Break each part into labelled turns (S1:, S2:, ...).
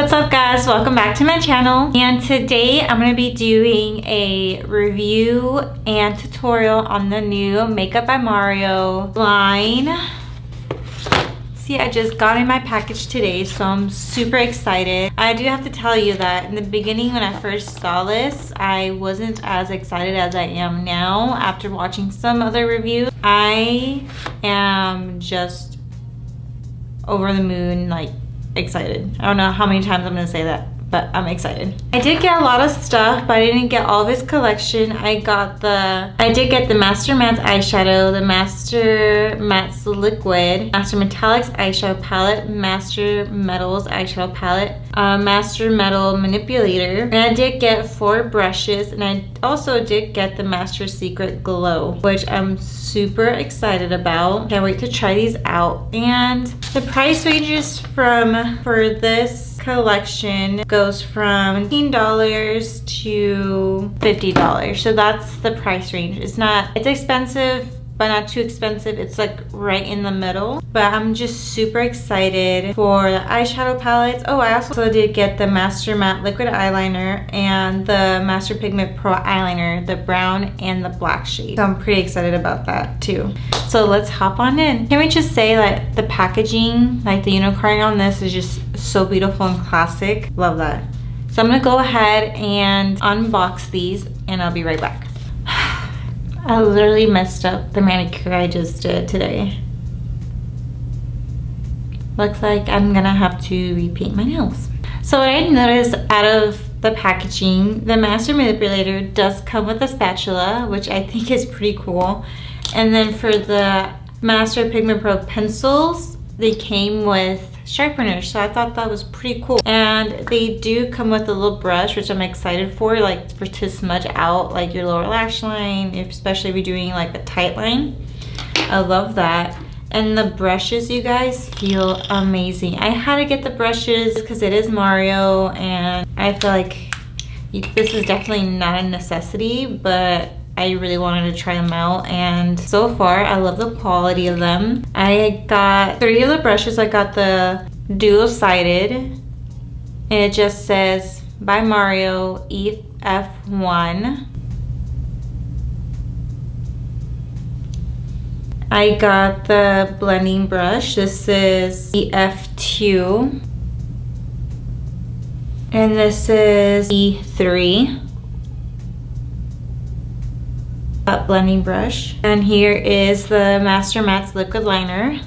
S1: What's up guys, welcome back to my channel, and today I'm going to be doing a review and tutorial on the new Makeup by Mario line. See, I just got in my package today, so I'm super excited. I do have to tell you that in the beginning when I first saw this, I wasn't as excited as I am now after watching some other reviews. I am just over the moon, like excited. I don't know how many times I'm gonna say that, but I'm excited. I did get a lot of stuff, but I didn't get all of his collection. I did get the Master Mattes eyeshadow, the Master Mattes liquid, Master Metallics eyeshadow palette, Master Metals eyeshadow palette, Master Metal Manipulator, and I did get 4 brushes, and I also did get the Master Secret Glow, which I'm super excited about. Can't wait to try these out. And the price ranges for this collection goes from $15 to $50. So that's the price range. It's expensive, but not too expensive. It's like right in the middle. But I'm just super excited for the eyeshadow palettes. Oh, I also did get the Master Matte Liquid Eyeliner and the Master Pigment Pro Eyeliner, the brown and the black shade. So I'm pretty excited about that too. So let's hop on in. Can we just say that the packaging, like the unicorn on this, is just so beautiful and classic. Love that. So I'm gonna go ahead and unbox these and I'll be right back. I literally messed up the manicure I just did today. Looks like I'm gonna have to repaint my nails. So what I noticed out of the packaging, the Master Manipulator does come with a spatula, which I think is pretty cool. And then for the Master Pigment Pro pencils, they came with sharpeners, so I thought that was pretty cool. And they do come with a little brush, which I'm excited for, like to smudge out like your lower lash line, especially if you're doing like a tight line. I love that. And the brushes, you guys, feel amazing. I had to get the brushes because it is Mario, and I feel like this is definitely not a necessity, but I really wanted to try them out, and so far I love the quality of them. I got 3 of the brushes. I got the dual-sided, and it just says by Mario EF1. I got the blending brush. This is EF2, and this is E3. Blending brush, and here is the Master Mattes liquid liner.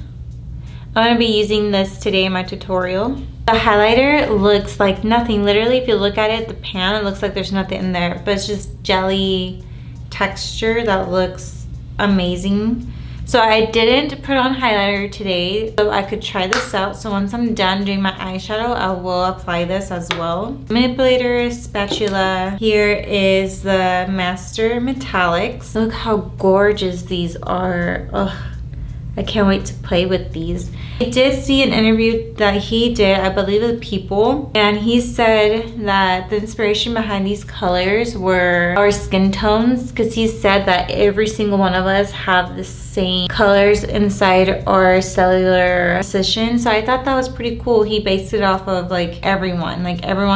S1: I'm going to be using this today in my tutorial. The highlighter looks like nothing. Literally, if you look at it, the pan, it looks like there's nothing in there, but it's just jelly texture that looks amazing. So I didn't put on highlighter today so I could try this out. So once I'm done doing my eyeshadow, I will apply this as well. Manipulator, spatula. Here is the Master Metallics. Look how gorgeous these are. Ugh, I can't wait to play with these. I did see an interview that he did, I believe, with People, and he said that the inspiration behind these colors were our skin tones, because he said that every single one of us have the same colors inside our cellular position. So I thought that was pretty cool. He based it off of like everyone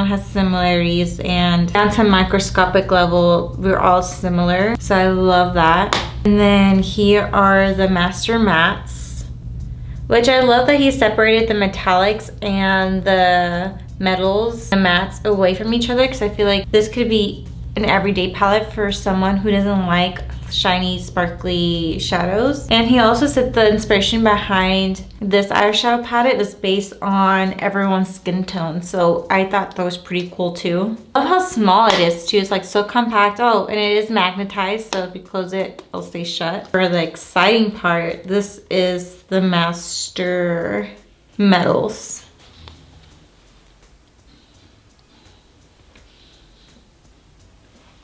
S1: has similarities, and down to microscopic level, we're all similar. So I love that. And then here are the Master Mattes, which I love that he separated the metallics and the metals, the mattes, away from each other, because I feel like this could be an everyday palette for someone who doesn't like shiny, sparkly shadows. And he also said the inspiration behind this eyeshadow palette was based on everyone's skin tone. So I thought that was pretty cool too. I love how small it is too. It's like so compact. Oh, and it is magnetized, so if you close it, it'll stay shut. For the exciting part, this is the Master Metals.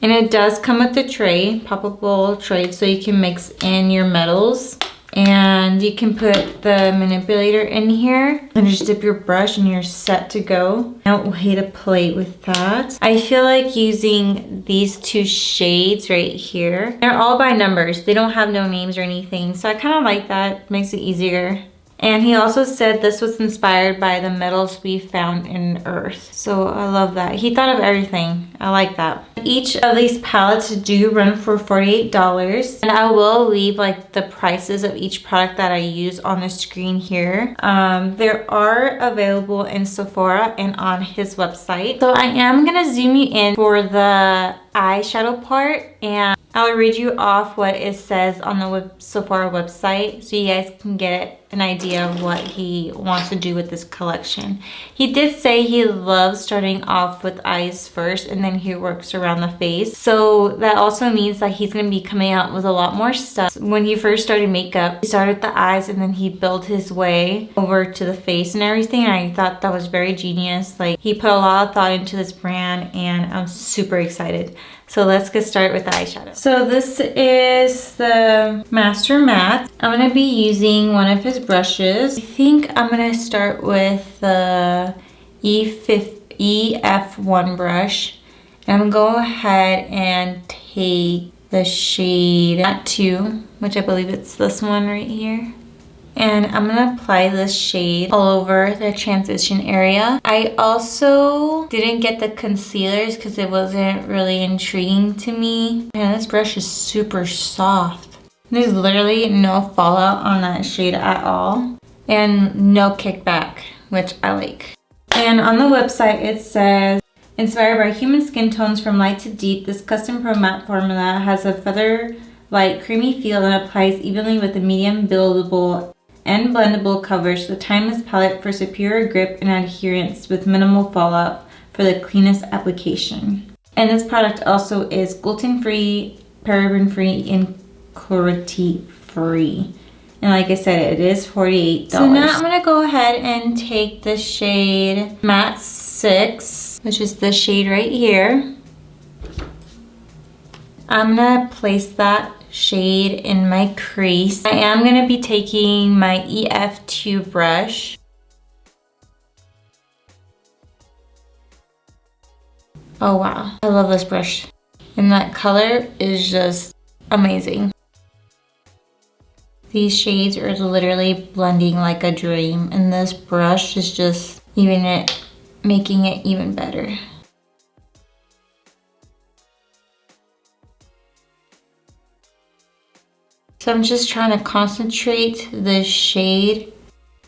S1: And it does come with the tray, poppable tray, so you can mix in your metals. And you can put the manipulator in here and just dip your brush and you're set to go. I don't hate to play with that. I feel like using these 2 shades right here. They're all by numbers. They don't have no names or anything. So I kind of like that. Makes it easier. And he also said this was inspired by the metals we found in Earth. So I love that. He thought of everything. I like that. Each of these palettes do run for $48. And I will leave like the prices of each product that I use on the screen here. There are available in Sephora and on his website. So I am gonna zoom you in for the eyeshadow part, and I'll read you off what it says on the Sephora website so you guys can get an idea of what he wants to do with this collection. He did say he loves starting off with eyes first and then he works around the face. So that also means that he's going to be coming out with a lot more stuff. When he first started makeup, he started with the eyes and then he built his way over to the face and everything. And I thought that was very genius. Like, he put a lot of thought into this brand and I'm super excited. So let's get started with the eyeshadow. So this is the Master Matte. I'm gonna be using one of his brushes. I think I'm gonna start with the EF1 brush. And I'm gonna go ahead and take the shade Matte 2, which I believe it's this one right here. And I'm gonna apply this shade all over the transition area. I also didn't get the concealers because it wasn't really intriguing to me. And this brush is super soft. There's literally no fallout on that shade at all. And no kickback, which I like. And on the website it says, inspired by human skin tones from light to deep, this custom pro matte formula has a feather light creamy feel and applies evenly with a medium buildable and blendable coverage. The Timeless palette for superior grip and adherence with minimal fallout for the cleanest application. And this product also is gluten-free, paraben-free, and cruelty-free. And like I said, it is $48. So now I'm gonna go ahead and take the shade Matte 6, which is the shade right here. I'm gonna place that shade in my crease. I am gonna be taking my EF2 brush. Oh wow, I love this brush. And that color is just amazing. These shades are literally blending like a dream, and this brush is just making it even better. So I'm just trying to concentrate the shade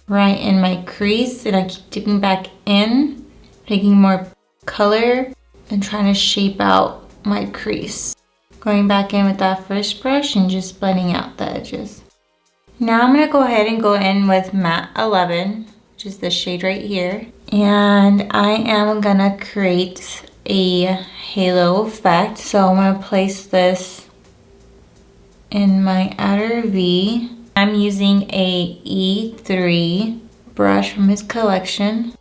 S1: right in my crease, and I keep dipping back in, taking more color and trying to shape out my crease. Going back in with that first brush and just blending out the edges. Now I'm gonna go ahead and go in with Matte 11, which is the shade right here. And I am gonna create a halo effect. So I'm gonna place this in my outer V. I'm using a E3 brush from his collection.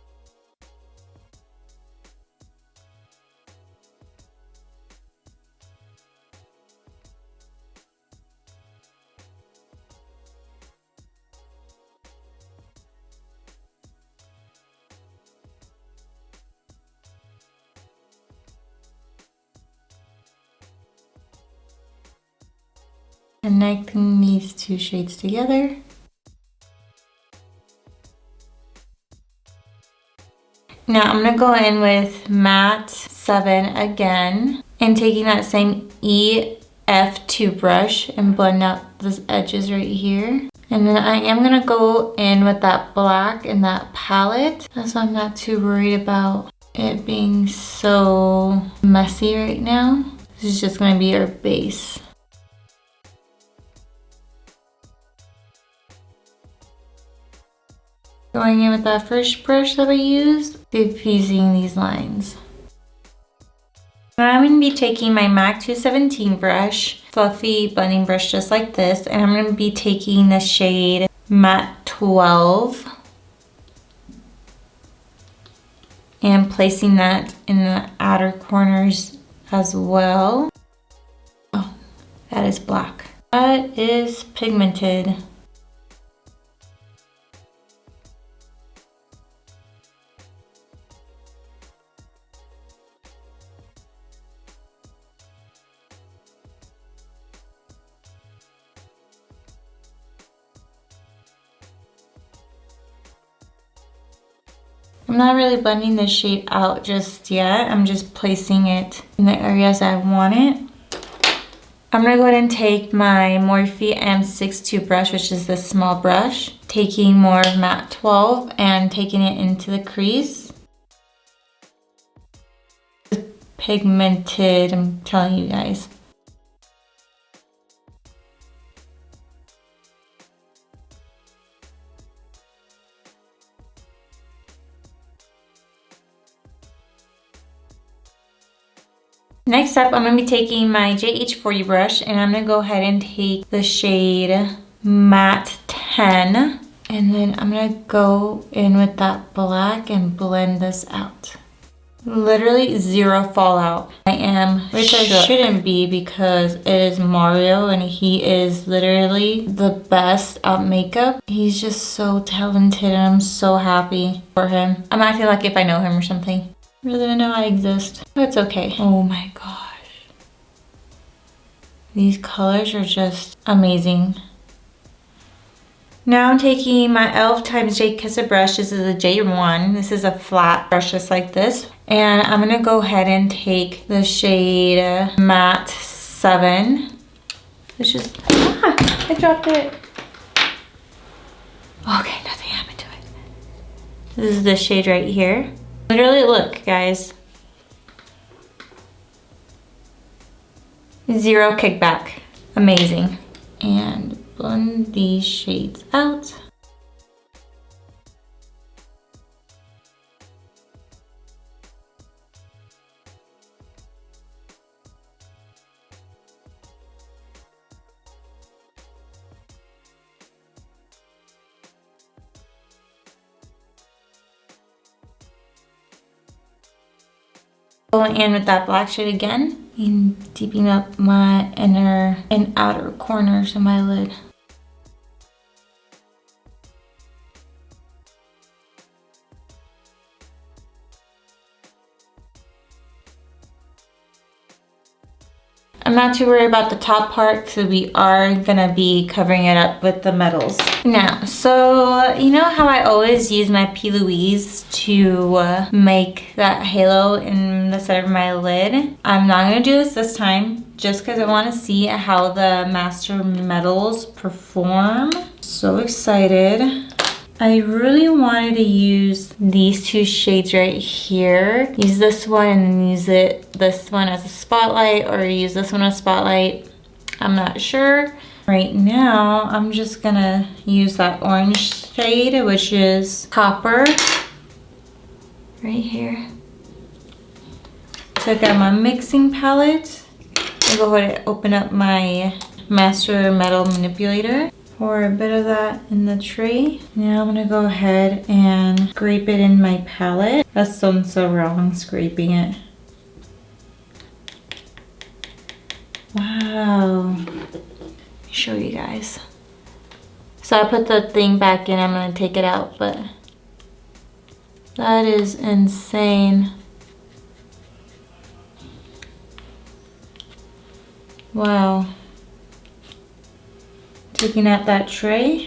S1: Connecting these two shades together. Now I'm gonna go in with Matte 7 again and taking that same EF2 brush and blend out those edges right here. And then I am gonna go in with that black in that palette. That's why I'm not too worried about it being so messy right now. This is just gonna be our base. Going in with that first brush that we used, diffusing these lines. Now I'm going to be taking my MAC 217 brush, fluffy blending brush just like this, and I'm going to be taking the shade Matte 12 and placing that in the outer corners as well. Oh, that is black. That is pigmented. I'm not really blending this shade out just yet. I'm just placing it in the areas I want it. I'm gonna go ahead and take my Morphe M62 brush, which is this small brush, taking more of matte 12 and taking it into the crease. It's pigmented, I'm telling you guys. Next up, I'm going to be taking my JH40 brush and I'm going to go ahead and take the shade Matte 10. And then I'm going to go in with that black and blend this out. Literally zero fallout. Which I shouldn't be because it is Mario and he is literally the best at makeup. He's just so talented and I'm so happy for him. I'm acting like if I know him or something. Really didn't know I exist, but it's okay. Oh my gosh. These colors are just amazing. Now I'm taking my e.l.f. times J Kisser brush. This is a J1. This is a flat brush just like this. And I'm gonna go ahead and take the shade Matte 7. Which is, I dropped it. Okay, nothing happened to it. This is the shade right here. Literally, look, guys. Zero kickback. Amazing. And blend these shades out. Going in with that black shade again and deepening up my inner and outer corners of my lid. I'm not too worried about the top part because we are gonna be covering it up with the metals. Now, so you know how I always use my P. Louise to make that halo in the center of my lid? I'm not gonna do this time just because I want to see how the Master Metals perform. So excited. I really wanted to use these two shades right here. Use this one and then use this one as a spotlight, or use this one as a spotlight. I'm not sure. Right now, I'm just gonna use that orange shade, which is Copper. Right here. Took out my mixing palette. I'll go ahead and open up my Master Metal Manipulator. Pour a bit of that in the tray. Now I'm gonna go ahead and scrape it in my palette. That sounds so wrong, scraping it. Wow. Let me show you guys. So I put the thing back in, I'm gonna take it out, but that is insane. Wow. Taking out that tray.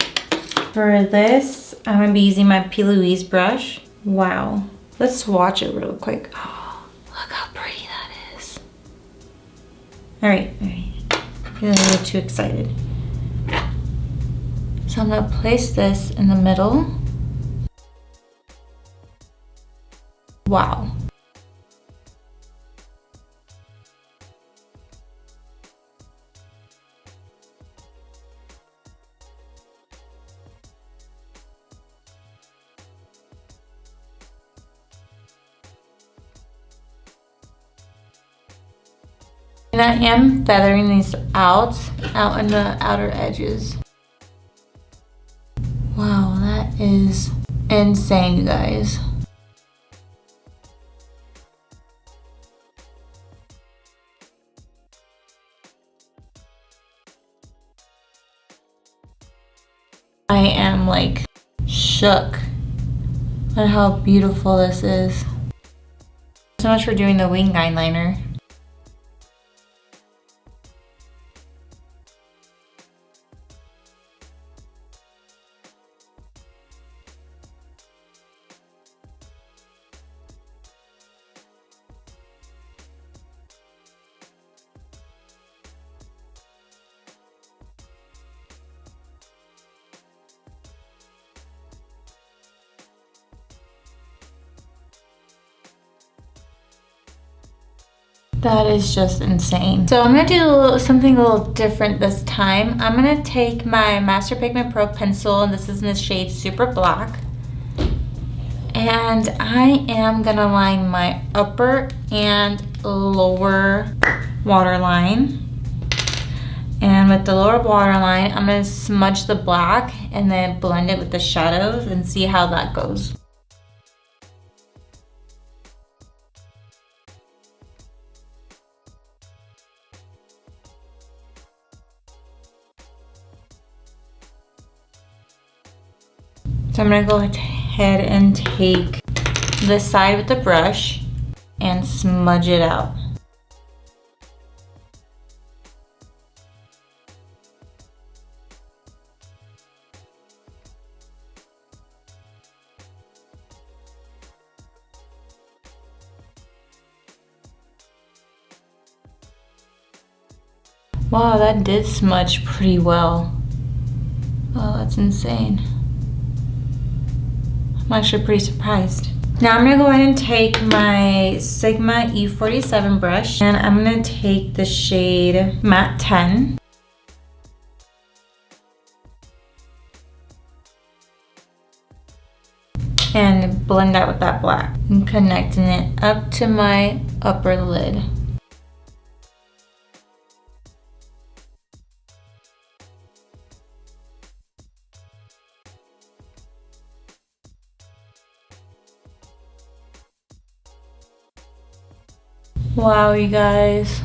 S1: For this, I'm gonna be using my P. Louise brush. Wow. Let's swatch it real quick. Oh, look how pretty that is. All right. Getting a little too excited. So I'm gonna place this in the middle. Wow. And I am feathering these out on the outer edges. Wow, that is insane, you guys. I am like shook at how beautiful this is. So much for doing the wing eyeliner. That is just insane. So I'm gonna do something a little different this time. I'm gonna take my Master Pigment Pro pencil, and this is in the shade Super Black. And I am gonna line my upper and lower waterline. And with the lower waterline, I'm gonna smudge the black and then blend it with the shadows and see how that goes. So I'm gonna go ahead and take this side with the brush and smudge it out. Wow, that did smudge pretty well. Oh, that's insane. I'm actually pretty surprised. Now I'm gonna go ahead and take my Sigma E47 brush, and I'm gonna take the shade Matte 10. And blend that with that black. And connecting it up to my upper lid. Wow, you guys.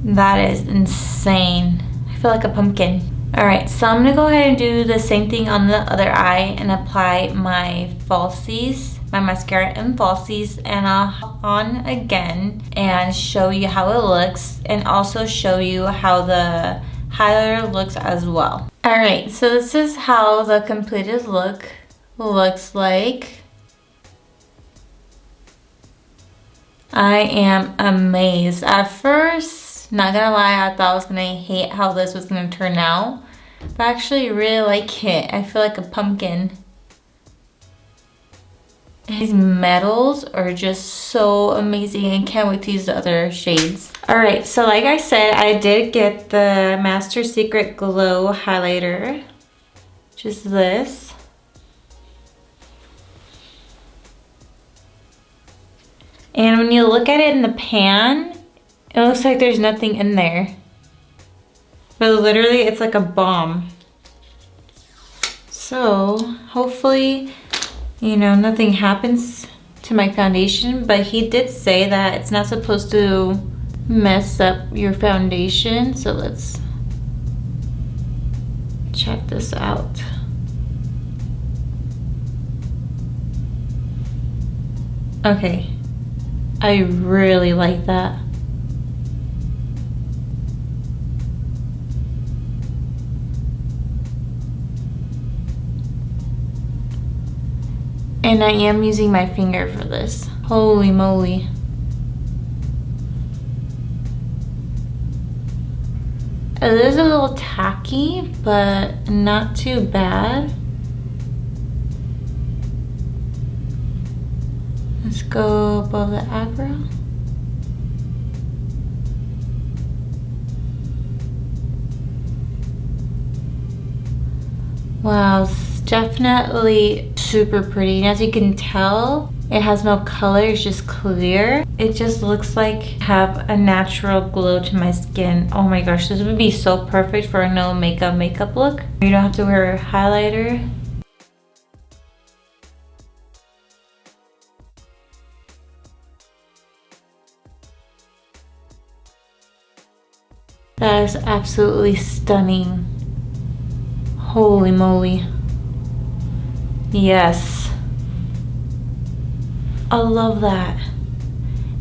S1: That is insane. I feel like a pumpkin. Alright, so I'm gonna go ahead and do the same thing on the other eye and apply my falsies, my mascara and falsies, and I'll hop on again and show you how it looks and also show you how the highlighter looks as well. Alright, so this is how the completed look looks like. I am amazed. At first, not gonna lie, I thought I was gonna hate how this was gonna turn out. But I actually really like it. I feel like a pumpkin. These metals are just so amazing. I can't wait to use the other shades. Alright, so like I said, I did get the Master Secret Glow highlighter. Just this. And when you look at it in the pan, it looks like there's nothing in there. But literally, it's like a bomb. So, hopefully, you know, nothing happens to my foundation. But he did say that it's not supposed to mess up your foundation. So let's check this out. Okay. I really like that. And I am using my finger for this. Holy moly. It is a little tacky, but not too bad. Let's go above the eyebrow. Wow, it's definitely super pretty. And as you can tell, it has no color, it's just clear. It just looks like I have a natural glow to my skin. Oh my gosh, this would be so perfect for a no makeup look. You don't have to wear a highlighter. That is absolutely stunning. Holy moly. Yes. I love that.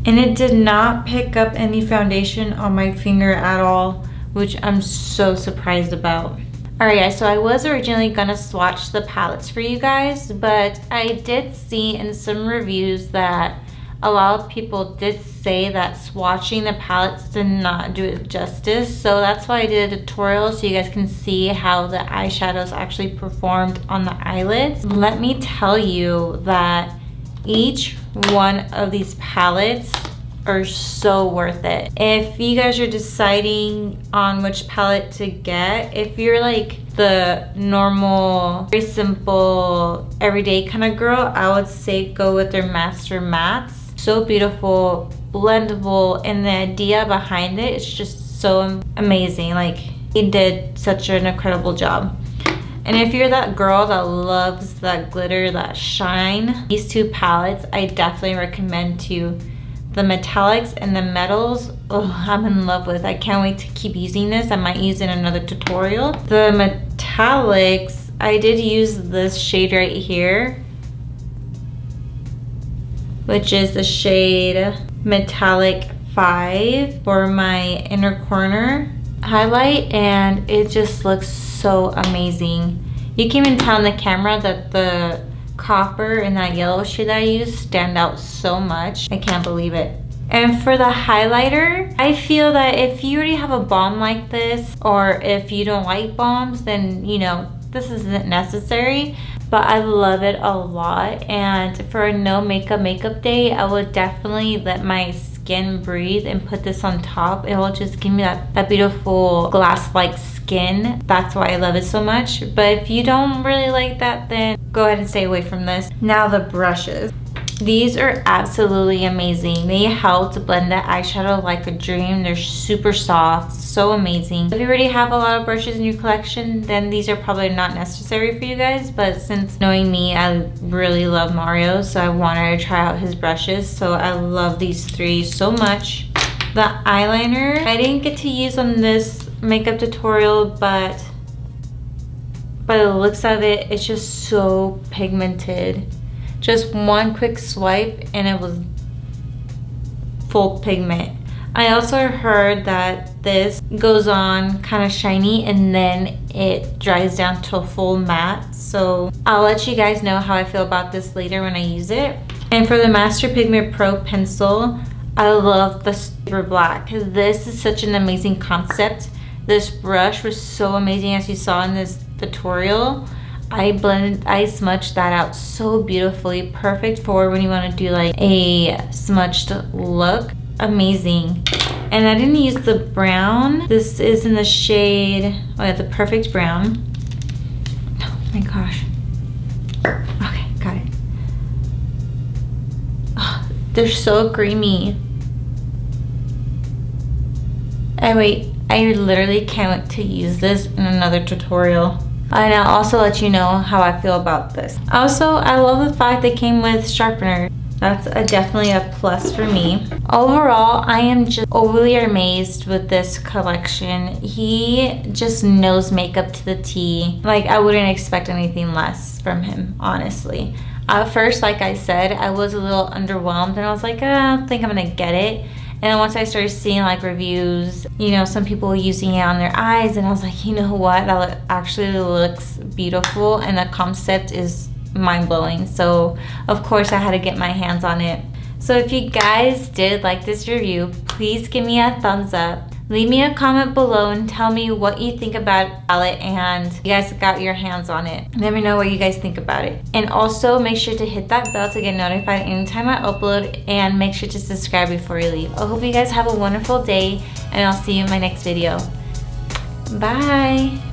S1: And it did not pick up any foundation on my finger at all, which I'm so surprised about. Alright guys, so I was originally gonna swatch the palettes for you guys, but I did see in some reviews that a lot of people did say that swatching the palettes did not do it justice. So that's why I did a tutorial so you guys can see how the eyeshadows actually performed on the eyelids. Let me tell you that each one of these palettes are so worth it. If you guys are deciding on which palette to get, if you're like the normal, very simple, everyday kind of girl, I would say go with their Master Mattes. So beautiful, blendable, and the idea behind it is just so amazing. Like, he did such an incredible job. And if you're that girl that loves that glitter, that shine, these two palettes I definitely recommend to you. The metallics and the metals, oh, I'm in love with. I can't wait to keep using this. I might use it in another tutorial. The metallics, I did use this shade right here, which is the shade Metallic 5 for my inner corner highlight, and it just looks so amazing. You can even tell in the camera that the copper and that yellow shade that I use stand out so much. I can't believe it. And for the highlighter, I feel that if you already have a balm like this, or if you don't like balms, then you know this isn't necessary. But I love it a lot, and for a no makeup day, I would definitely let my skin breathe and put this on top. It will just give me that beautiful glass-like skin. That's why I love it so much. But if you don't really like that, then go ahead and stay away from this. Now the brushes. These are absolutely amazing. They help to blend the eyeshadow like a dream. They're super soft, so amazing. If you already have a lot of brushes in your collection, then these are probably not necessary for you guys. But since knowing me, I really love Mario, so I wanted to try out his brushes. So I love these three so much. The eyeliner, I didn't get to use on this makeup tutorial, but by the looks of it, it's just so pigmented. Just one quick swipe and it was full pigment. I also heard that this goes on kind of shiny and then it dries down to a full matte. So I'll let you guys know how I feel about this later when I use it. And for the Master Pigment Pro pencil, I love the super black. This is such an amazing concept. This brush was so amazing, as you saw in this tutorial. I smudged that out so beautifully. Perfect for when you want to do like a smudged look. Amazing. And I didn't use the brown. This is in the shade, oh yeah, the Perfect Brown. Oh my gosh. Okay, got it. Oh, they're so creamy. I literally can't wait to use this in another tutorial. And I'll also let you know how I feel about this. Also, I love the fact they came with sharpener. That's definitely a plus for me. Overall, I am just overly amazed with this collection. He just knows makeup to the T. Like, I wouldn't expect anything less from him, honestly. At first, like I said, I was a little underwhelmed and I was like, I don't think I'm gonna get it. And then once I started seeing like reviews, you know, some people using it on their eyes, and I was like, you know what, that actually looks beautiful and the concept is mind-blowing. So of course I had to get my hands on it. So if you guys did like this review, please give me a thumbs up. Leave me a comment below and tell me what you think about the palette and you guys got your hands on it. Let me know what you guys think about it. And also make sure to hit that bell to get notified anytime I upload, and make sure to subscribe before you leave. I hope you guys have a wonderful day and I'll see you in my next video. Bye.